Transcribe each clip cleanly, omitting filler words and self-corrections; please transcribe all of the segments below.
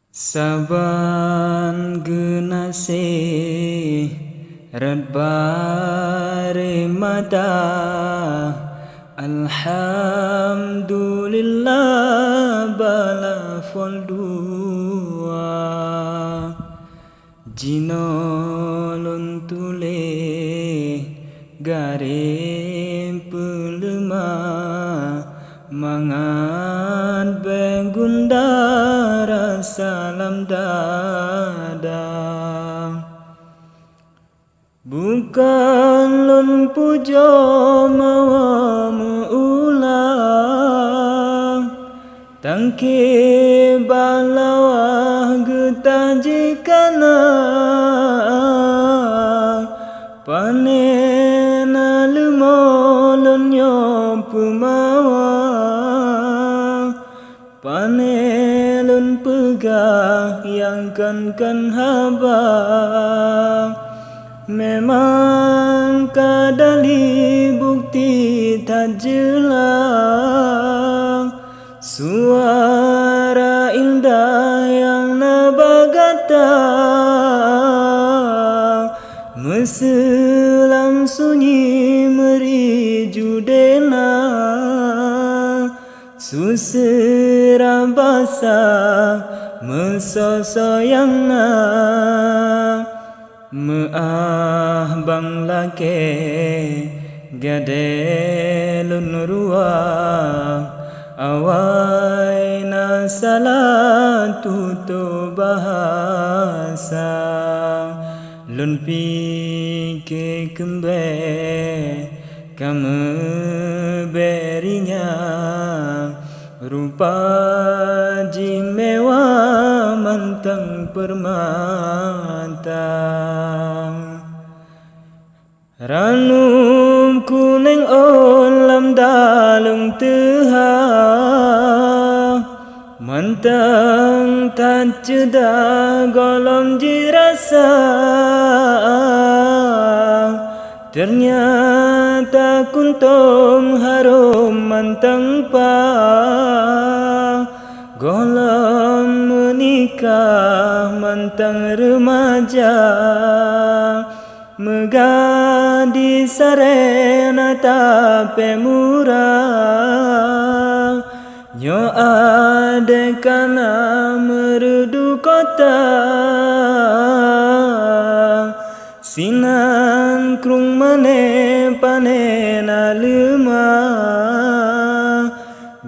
Saban genase redbare mata Alhamdulillah bala foldua Jinolon tule gare pelema Mangat begundara salam dadang Bukan lun pujo mawa meulang Tangke balawah getajikana Panena lemolon nyom pumawa Panelun pegah yang kan haba Memang kadali bukti tak jelas Suara indah yang nabagata Meselam sunyi meriju dena Susera basah mesosoyangna Meah bang lake gade lun ruang Awai na salatu to bahasa Lun pike kembe kamu berinya Rupa jimewa mantang permata Ranum kuning olam dalung teha Mantang tak jeda golong jirasa Ternyata kuntung harum mantang pa Golong menikah mantang remaja Megadi sarena tape murah Nyo adekana merudu kota Sinan krung mane panena lema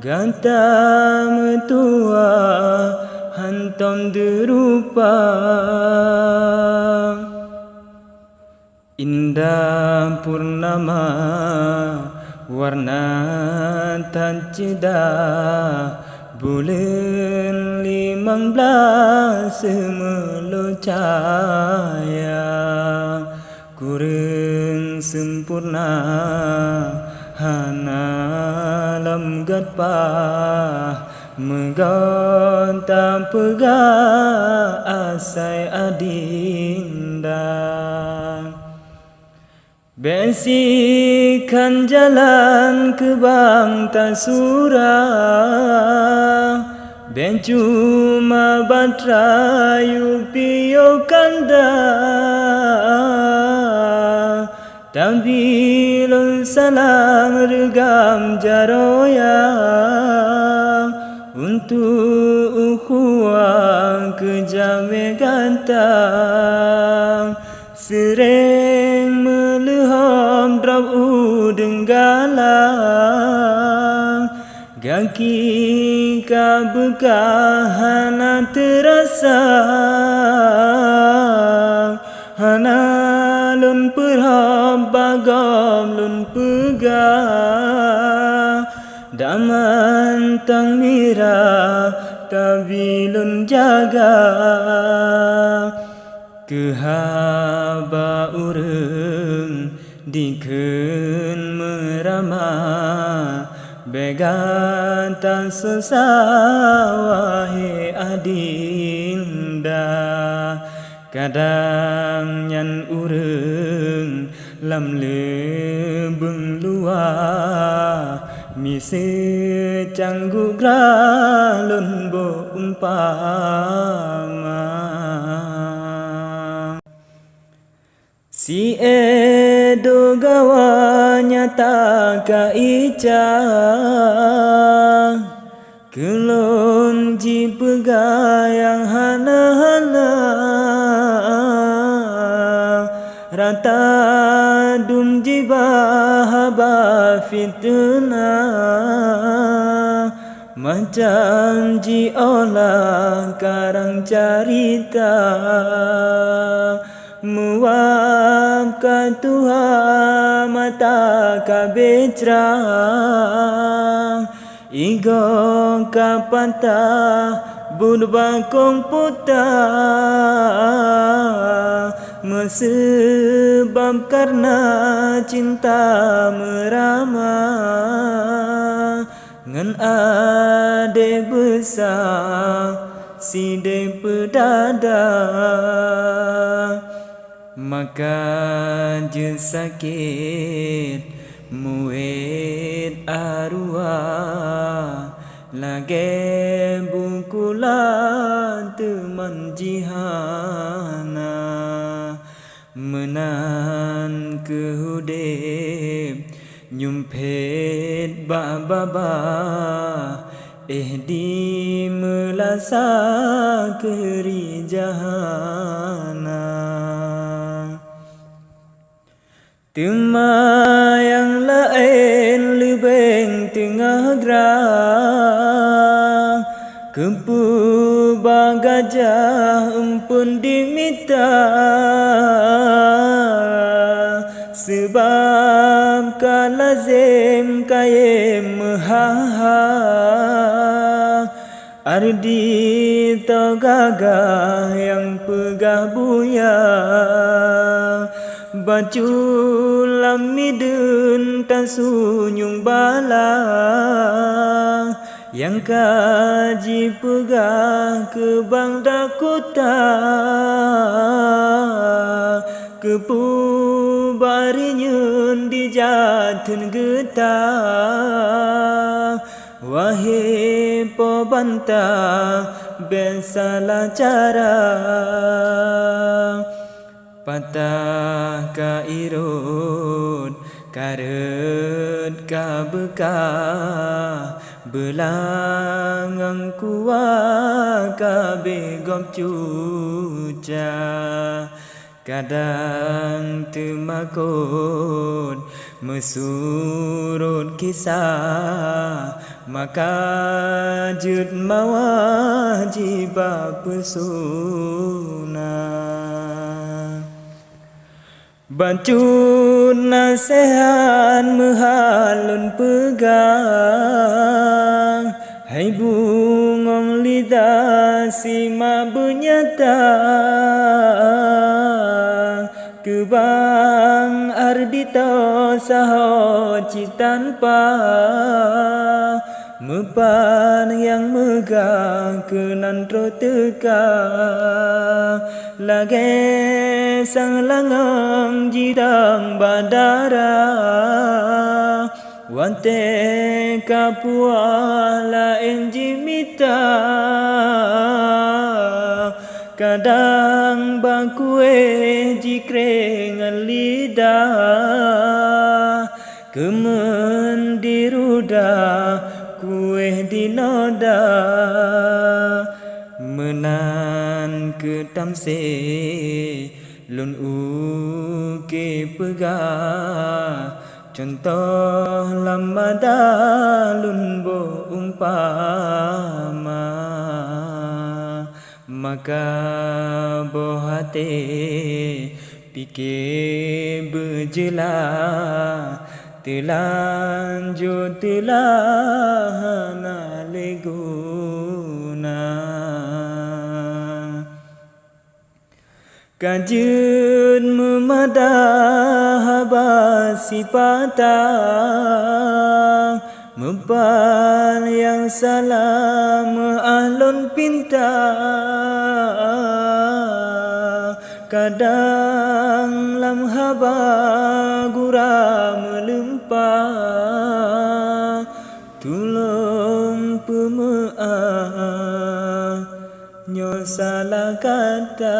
Ganta metua hantom derupa Indah purnama warna tak jeda Bulan 15 semelo cahaya Kurang sempurna hana lam gatpa Megonta pegah asai adinda Bersihkan jalan ke Bangta Surah Ben cuma batrayu piyo kanda Tabilun salam regam jaroya Untuk ukhuwah kejame gantang Sering meleham drab udeng galang Gaki ka bekah hana terasa Hana lun perhab bagam lun pegah Daman tang mira tabilun jaga Kehaba urang dikeun merama Begatan sesawahe adinda Kadang nyan urang lam lebeng luar มีสื่อจังกุกราลุนโบอุมปามา Si edo gawanya taka ica kelon ji pegayang hana-hana rata dum ji bahaba fitna macam ji olah karang carita Muwabkan Tuhan mata kabecra Igo kapata budbakong puta Mesebab karena cinta merama Ngan ade besar si de pedada Maka je sakit muid arwah Lage bungkulan teman jihana Menan kehudib nyumpet ba-ba-ba di melasa keri jahana Tema yang lain lebeng tengah gerang Kempu bagajah empun dimita Sebab kalazim kayem mehaha Ardi tau gagah yang pegah buya Baju lamidun tan sunyung bala Yang kaji pegah ke bang Dakota Kepu barinyun di jatun getah Wahai pebanta besalah cara Patah ka irut karet ka bekah Belangang kuah ka begop cuca Kadang temakut mesurut kisah Maka jut mawajibah pesona Bancut nasihat mehalun pegang Hai bungong lidah sima benyata Kebang ardito saho citanpa Mepan yang megah kenantro teka Lage sang langang jidang badara Wante kapua lain jimita Kadang bangkue jikrengan lidah Kemen diruda kue dinoda Menan ketamse lun uke pegah Contoh lamada lun bo umpama Maka bohate pikir berjelah Telanjut telah naleguna Kajun memadah basi patah Mempal yang salah mealun pinta Kadang lam haba gura melempah pemaa nyo salah kata